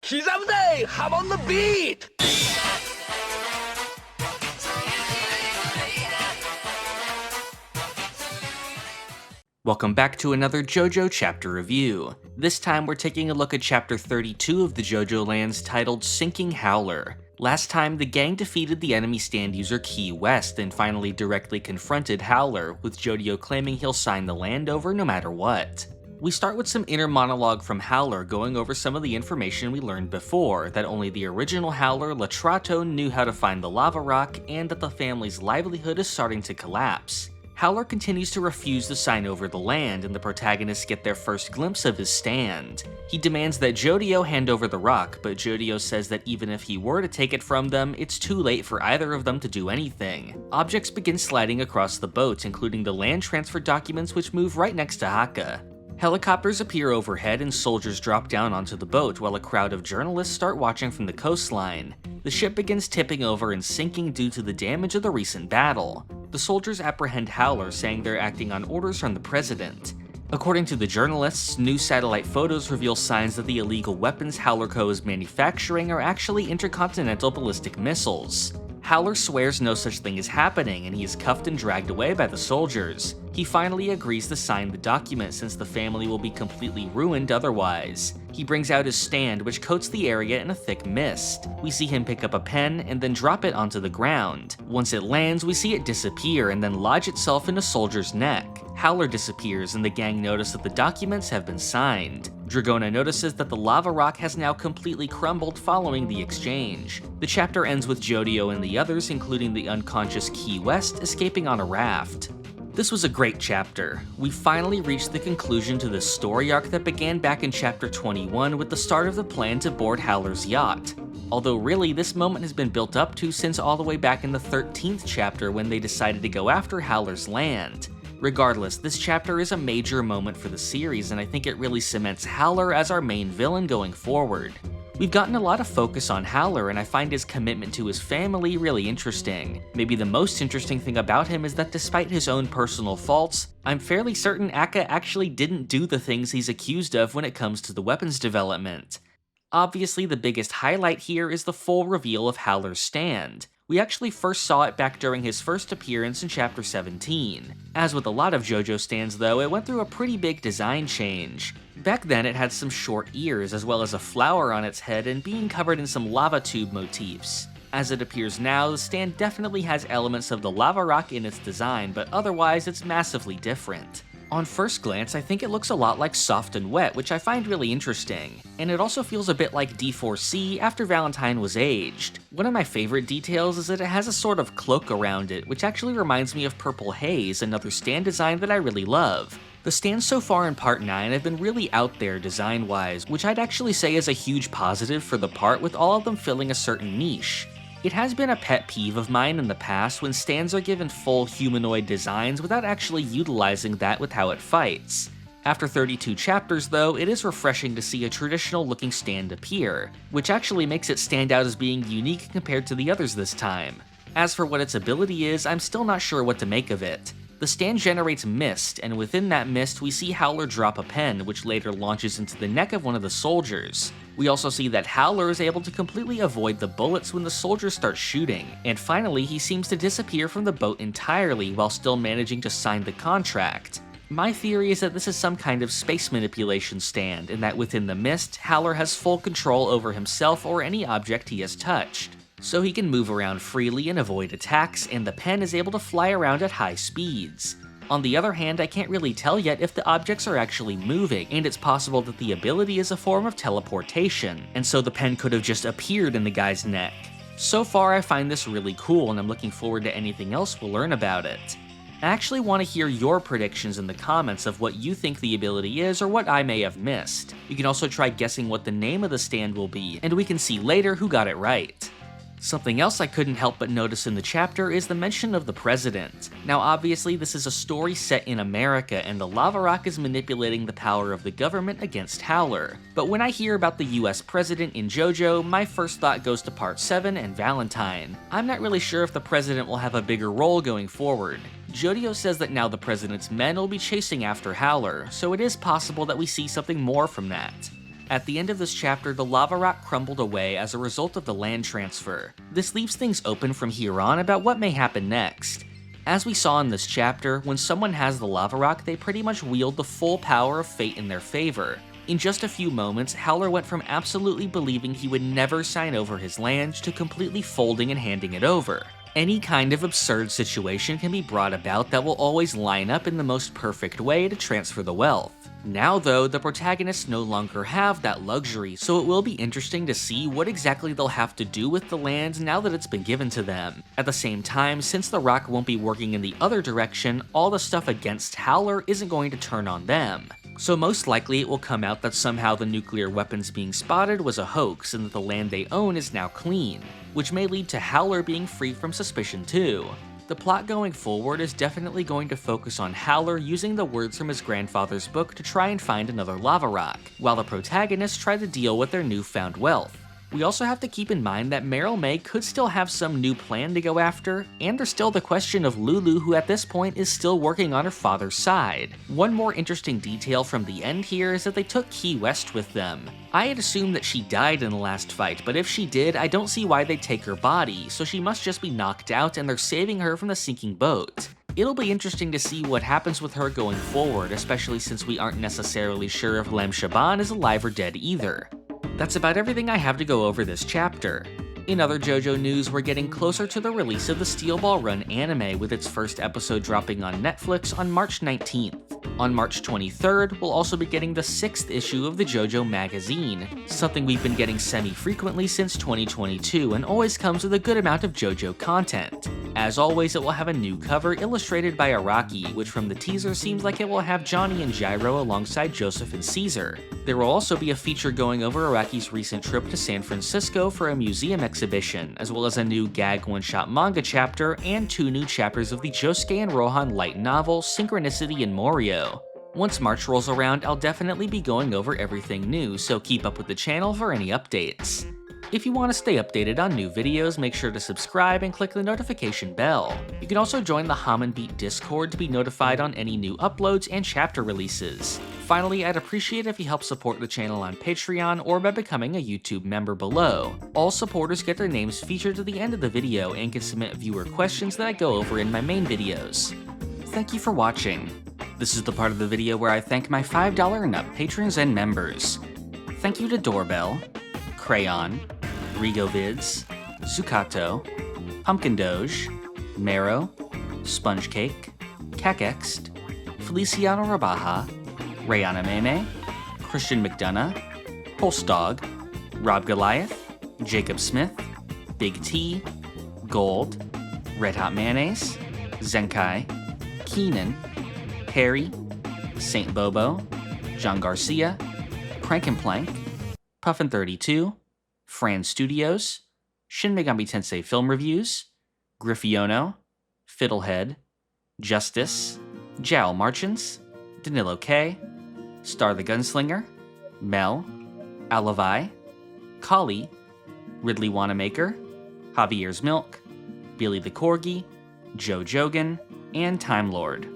기자부대, hop on the beat! Welcome back to another JoJo chapter review. This time we're taking a look at chapter 32 of the JoJOLands titled Sinking Howler. Last time, the gang defeated the enemy stand user Key West and finally directly confronted Howler, with JoJo claiming he'll sign the land over no matter what. We start with some inner monologue from Howler going over some of the information we learned before, that only the original Howler, Latrato, knew how to find the lava rock, and that the family's livelihood is starting to collapse. Howler continues to refuse to sign over the land, and the protagonists get their first glimpse of his stand. He demands that JoJo hand over the rock, but JoJo says that even if he were to take it from them, it's too late for either of them to do anything. Objects begin sliding across the boat, including the land transfer documents which move right next to Hacca. Helicopters appear overhead and soldiers drop down onto the boat while a crowd of journalists start watching from the coastline. The ship begins tipping over and sinking due to the damage of the recent battle. The soldiers apprehend Howler, saying they're acting on orders from the president. According to the journalists, new satellite photos reveal signs that the illegal weapons Howler Co. is manufacturing are actually intercontinental ballistic missiles. Howler swears no such thing is happening, and he is cuffed and dragged away by the soldiers. He finally agrees to sign the document since the family will be completely ruined otherwise. He brings out his stand, which coats the area in a thick mist. We see him pick up a pen and then drop it onto the ground. Once it lands, we see it disappear and then lodge itself in a soldier's neck. Howler disappears and the gang notice that the documents have been signed. Dragona notices that the lava rock has now completely crumbled following the exchange. The chapter ends with JoJo and the others, including the unconscious Key West, escaping on a raft. This was a great chapter. We finally reached the conclusion to this story arc that began back in chapter 21 with the start of the plan to board Howler's yacht. Although really, this moment has been built up to since all the way back in the 13th chapter when they decided to go after Howler's land. Regardless, this chapter is a major moment for the series, and I think it really cements Howler as our main villain going forward. We've gotten a lot of focus on Howler, and I find his commitment to his family really interesting. Maybe the most interesting thing about him is that despite his own personal faults, I'm fairly certain Hacca actually didn't do the things he's accused of when it comes to the weapons development. Obviously, the biggest highlight here is the full reveal of Howler's stand. We actually first saw it back during his first appearance in chapter 17. As with a lot of JoJo stands though, it went through a pretty big design change. Back then it had some short ears as well as a flower on its head and being covered in some lava tube motifs. As it appears now, the stand definitely has elements of the lava rock in its design, but otherwise it's massively different. On first glance, I think it looks a lot like Soft and Wet, which I find really interesting, and it also feels a bit like D4C after Valentine was aged. One of my favorite details is that it has a sort of cloak around it, which actually reminds me of Purple Haze, another stand design that I really love. The stands so far in Part 9 have been really out there design-wise, which I'd actually say is a huge positive for the part, with all of them filling a certain niche. It has been a pet peeve of mine in the past when stands are given full humanoid designs without actually utilizing that with how it fights. After 32 chapters though, it is refreshing to see a traditional looking stand appear, which actually makes it stand out as being unique compared to the others this time. As for what its ability is, I'm still not sure what to make of it. The stand generates mist, and within that mist we see Howler drop a pen, which later launches into the neck of one of the soldiers. We also see that Howler is able to completely avoid the bullets when the soldiers start shooting, and finally he seems to disappear from the boat entirely while still managing to sign the contract. My theory is that this is some kind of space manipulation stand, and that within the mist, Howler has full control over himself or any object he has touched. So he can move around freely and avoid attacks, and the pen is able to fly around at high speeds. On the other hand, I can't really tell yet if the objects are actually moving, and it's possible that the ability is a form of teleportation, and so the pen could have just appeared in the guy's neck. So far, I find this really cool, and I'm looking forward to anything else we'll learn about it. I actually want to hear your predictions in the comments of what you think the ability is or what I may have missed. You can also try guessing what the name of the stand will be, and we can see later who got it right. Something else I couldn't help but notice in the chapter is the mention of the president. Now obviously this is a story set in America and the lava rock is manipulating the power of the government against Howler. But when I hear about the US president in JoJo, my first thought goes to Part 7 and Valentine. I'm not really sure if the president will have a bigger role going forward. JoJo says that now the president's men will be chasing after Howler, so it is possible that we see something more from that. At the end of this chapter, the lava rock crumbled away as a result of the land transfer. This leaves things open from here on about what may happen next. As we saw in this chapter, when someone has the lava rock, they pretty much wield the full power of fate in their favor. In just a few moments, Howler went from absolutely believing he would never sign over his land to completely folding and handing it over. Any kind of absurd situation can be brought about that will always line up in the most perfect way to transfer the wealth. Now though, the protagonists no longer have that luxury, so it will be interesting to see what exactly they'll have to do with the land now that it's been given to them. At the same time, since the rock won't be working in the other direction, all the stuff against Howler isn't going to turn on them. So most likely it will come out that somehow the nuclear weapons being spotted was a hoax and that the land they own is now clean, which may lead to Howler being free from suspicion too. The plot going forward is definitely going to focus on Howler using the words from his grandfather's book to try and find another lava rock, while the protagonists try to deal with their newfound wealth. We also have to keep in mind that Meryl May could still have some new plan to go after, and there's still the question of Lulu, who at this point is still working on her father's side. One more interesting detail from the end here is that they took Key West with them. I had assumed that she died in the last fight, but if she did, I don't see why they'd take her body, so she must just be knocked out and they're saving her from the sinking boat. It'll be interesting to see what happens with her going forward, especially since we aren't necessarily sure if Lem Shaban is alive or dead either. That's about everything I have to go over this chapter. In other JoJo news, we're getting closer to the release of the Steel Ball Run anime, with its first episode dropping on Netflix on March 19th. On March 23rd, we'll also be getting the 6th issue of the JoJo magazine, something we've been getting semi-frequently since 2022 and always comes with a good amount of JoJo content. As always, it will have a new cover illustrated by Araki, which from the teaser seems like it will have Johnny and Gyro alongside Joseph and Caesar. There will also be a feature going over Araki's recent trip to San Francisco for a museum exhibition, as well as a new gag one-shot manga chapter and 2 new chapters of the Josuke and Rohan light novel Synchronicity in Morio. Once March rolls around, I'll definitely be going over everything new, so keep up with the channel for any updates. If you want to stay updated on new videos, make sure to subscribe and click the notification bell. You can also join the Haman Beat Discord to be notified on any new uploads and chapter releases. Finally, I'd appreciate if you help support the channel on Patreon or by becoming a YouTube member below. All supporters get their names featured at the end of the video and can submit viewer questions that I go over in my main videos. Thank you for watching. This is the part of the video where I thank my $5 and up patrons and members. Thank you to Doorbell, Crayon, RigoVids, Zucato, Pumpkin Doge, Marrow, Sponge Cake, Cakext, Feliciano Rabaja, Rayana Meme, Christian McDonough, Pulse Dog, Rob Goliath, Jacob Smith, Big T, Gold, Red Hot Mayonnaise, Zenkai, Keenan, Harry, Saint Bobo, John Garcia, Crank and Plank, Puffin32, Fran Studios, Shin Megami Tensei Film Reviews, Griffiono, Fiddlehead, Justice, Jowl Marchants, Danilo K, Star the Gunslinger, Mel, Alavai, Kali, Ridley Wanamaker, Javier's Milk, Billy the Corgi, Joe Jogan, and Time Lord.